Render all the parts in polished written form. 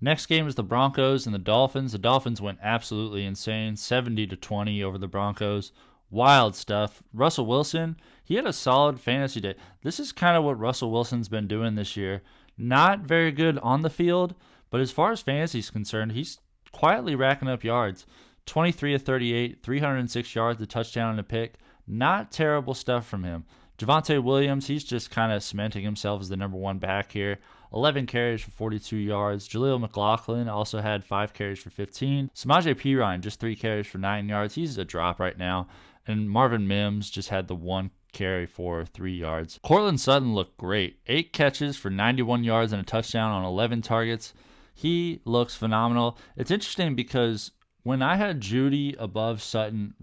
Next game is the Broncos and the Dolphins. The Dolphins went absolutely insane, 70-20 over the Broncos. Wild stuff. Russell Wilson, he had a solid fantasy day. This is kind of what Russell Wilson's been doing this year. Not very good on the field, but as far as fantasy is concerned, he's quietly racking up yards. 23 of 38, 306 yards, a touchdown and a pick. Not terrible stuff from him. Javonte Williams, he's just kind of cementing himself as the number one back here. 11 carries for 42 yards. Jaleel McLaughlin also had 5 carries for 15. Samaje Perine, just 3 carries for 9 yards. He's a drop right now. And Marvin Mims just had the 1 carry for 3 yards. Courtland Sutton looked great. 8 catches for 91 yards and a touchdown on 11 targets. He looks phenomenal. It's interesting because when I had Jeudy above Sutton,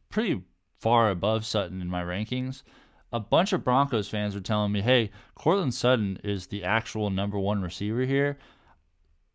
pretty far above Sutton in my rankings, a bunch of Broncos fans were telling me, hey, Courtland Sutton is the actual number one receiver here.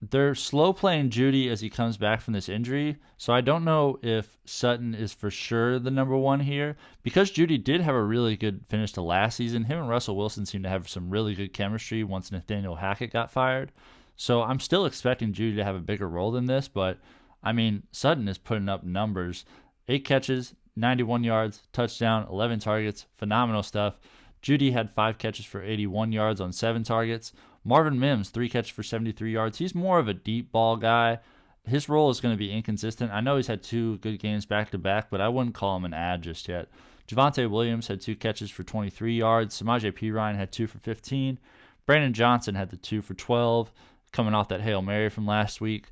They're slow playing Jeudy as he comes back from this injury, so I don't know if Sutton is for sure the number one here. Because Jeudy did have a really good finish to last season, him and Russell Wilson seem to have some really good chemistry once Nathaniel Hackett got fired. So I'm still expecting Jeudy to have a bigger role than this, but I mean, Sutton is putting up numbers. 8 catches, 91 yards, touchdown, 11 targets, phenomenal stuff. Jeudy had 5 catches for 81 yards on 7 targets. Marvin Mims, 3 catches for 73 yards. He's more of a deep ball guy. His role is going to be inconsistent. I know he's had 2 good games back-to-back, but I wouldn't call him an ad just yet. Javonte Williams had 2 catches for 23 yards. Samaje Perine had 2 for 15. Brandon Johnson had the 2 for 12, coming off that Hail Mary from last week.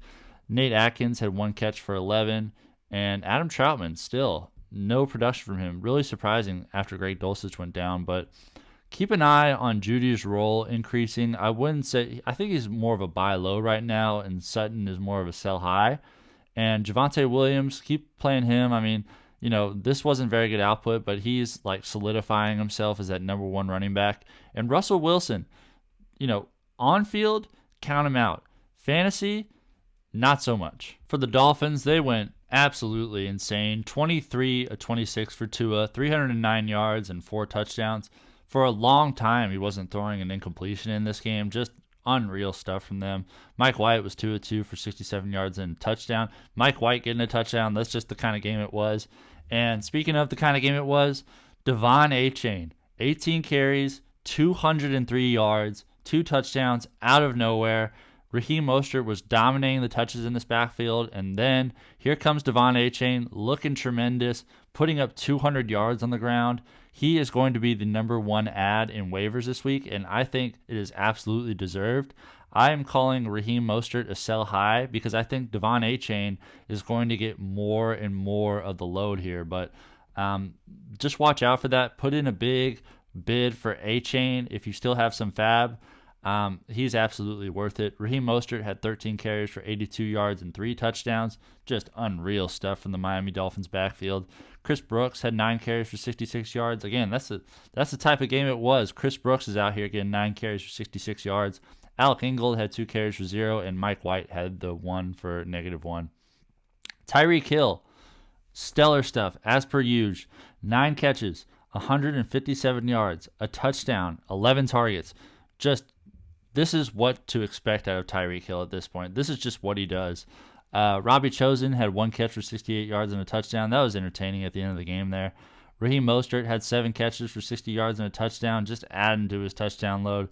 Nate Atkins had 1 catch for 11. And Adam Trautman, still no production from him. Really surprising after Greg Dulcich went down, but keep an eye on Jeudy's role increasing. I think he's more of a buy low right now, and Sutton is more of a sell high. And Javonte Williams, keep playing him. I mean, this wasn't very good output, but he's like solidifying himself as that number one running back. And Russell Wilson, on field, count him out. Fantasy, not so much. For the Dolphins, they went absolutely insane. 23 of 26 for Tua, 309 yards and 4 touchdowns. For a long time, he wasn't throwing an incompletion in this game. Just unreal stuff from them. Mike White was 2 of 2 for 67 yards and a touchdown. Mike White getting a touchdown. That's just the kind of game it was. And speaking of the kind of game it was, Achane, 18 carries, 203 yards, 2 touchdowns out of nowhere. Raheem Mostert was dominating the touches in this backfield, and then here comes Achane looking tremendous, putting up 200 yards on the ground. He is going to be the number one ad in waivers this week, and I think it is absolutely deserved. I am calling Raheem Mostert a sell high because I think Achane is going to get more and more of the load here, but just watch out for that. Put in a big bid for Achane if you still have some fab. He's absolutely worth it. Raheem Mostert had 13 carries for 82 yards and 3 touchdowns. Just unreal stuff from the Miami Dolphins backfield. Chris Brooks had 9 carries for 66 yards. Again, that's the type of game it was. Chris Brooks is out here getting 9 carries for 66 yards. Alec Ingold had 2 carries for 0, and Mike White had the 1 for -1. Tyreek Hill, stellar stuff, as per usual. 9 catches, 157 yards, a touchdown, 11 targets. This is what to expect out of Tyreek Hill at this point. This is just what he does. Robbie Chosen had 1 catch for 68 yards and a touchdown. That was entertaining at the end of the game there. Raheem Mostert had 7 catches for 60 yards and a touchdown, just adding to his touchdown load.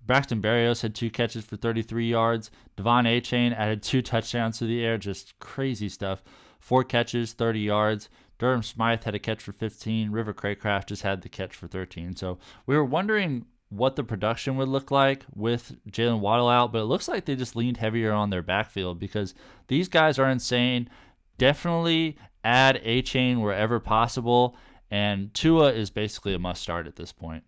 Braxton Berrios had 2 catches for 33 yards. Achane added 2 touchdowns to the air. Just crazy stuff. 4 catches, 30 yards. Durham Smythe had a catch for 15. River Craycraft just had the catch for 13. So we were wondering what the production would look like with Jaylen Waddle out, but it looks like they just leaned heavier on their backfield because these guys are insane. Definitely add Achane wherever possible, and Tua is basically a must start at this point.